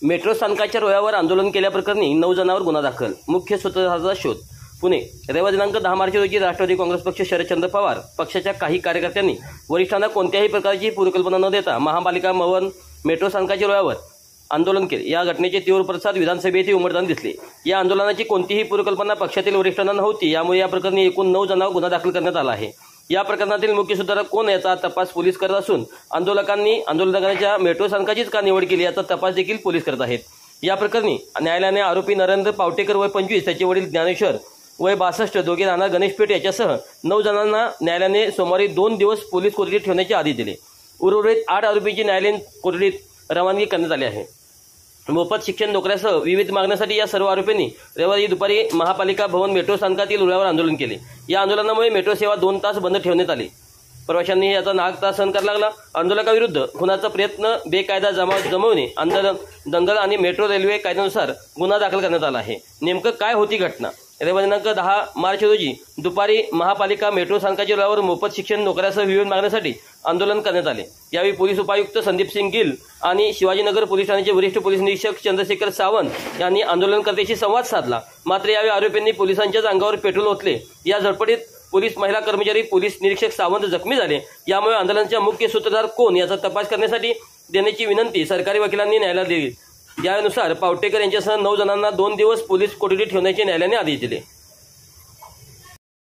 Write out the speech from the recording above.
Metro स्थानकाच्या रोयावर आंदोलन केल्याप्रकरणी 9 जणांवर गुन्हा दाखल. मुख्य सूत्रधाराचा शोध. पुणे. रविवार दिनांक 10 मार्च रोजी राष्ट्रवादी काँग्रेस पक्ष शरदचंद्र पवार पक्षाच्या काही कार्यकर्त्यांनी वरिष्ठांना कोणत्याही प्रकारची पूर्वकल्पना न देता महापालिका भवन मेट्रो स्थानकाच्या रोयावर आंदोलन केले. या घटनेचे तीव्र प्रतिसाद विधानसभेतही उमटताना दिसले. या आंदोलनाची कोणतीही पूर्वकल्पना पक्षातील वरिष्ठांना नव्हती. यामुळे या प्रकरणी एकूण 9 जणांवर गुन्हा दाखल करण्यात आला आहे. या प्रकरणातील मुख्य सूत्रधार कोण याचा तपास पोलीस करत असून आंदोलकांच्या मेट्रो स्थानकाचीच का निवड केली याचा तपास देखील पोलीस करत आहेत. या प्रकरणी न्यायालयाने आरोपी नरेंद्र पावटेकर वय 25, त्याचे वडील ज्ञानेश्वर वय 62, दोघे राहणार गणेशपेठ याच्यासह 9 जणांना न्यायालयाने सोमवारी 2 दिवस पोलीस कोठडीत ठेवण्याचे आदेश दिले. उर्वरित 8 आरोपींची न्यायालयीन कोठडीत रवानगी करण्यात आली आहे. मोफत शिक्षण नोकऱ्यासह विविध मागण्यासाठी या सर्व आरोपींनी रविवारी दुपारी महापालिका भवन मेट्रो स्थानकातील रुळावर आंदोलन केले. या आंदोलनामुळे मेट्रो सेवा 2 तास बंद ठेवण्यात आली. प्रवाशांनी याचा नाग त्रास सहन करावा लागला. आंदोलकाविरुद्ध खुनाचा प्रयत्न, बेकायदा जमवणे, आंदोलन, दंगल आणि मेट्रो रेल्वे कायद्यानुसार गुन्हा दाखल करण्यात आला आहे. नेमकं काय होती घटना? रविवार दिनांक 10 मार्च रोजी दुपारी महापालिका मेट्रो स्थानकाच्या रुळावर मोफत शिक्षण नोकऱ्यासह विविध मागण्यासाठी आंदोलन करण्यात आले. यावेळी पोलीस उपायुक्त संदीप सिंग गिल आणि शिवाजीनगर पोलीस ठाण्याचे वरिष्ठ पोलीस निरीक्षक चंद्रशेखर सावंत यांनी आंदोलनकर्त्यांशी संवाद साधला. मात्र यावेळी आरोपींनी पोलिसांच्याच अंगावर पेट्रोल ओतले. या झडपडीत पोलीस महिला कर्मचारी, पोलीस निरीक्षक सावंत जखमी झाले. यामुळे आंदोलनाचा मुख्य सूत्रधार कोण याचा तपास करण्यासाठी देण्याची विनंती सरकारी वकिलांनी न्यायालयाला दिली. यानुसार पावटेकर यांच्यासह 9 जणांना 2 दिवस पोलीस कोठडीत ठेवण्याचे न्यायालयाने आदेश दिले.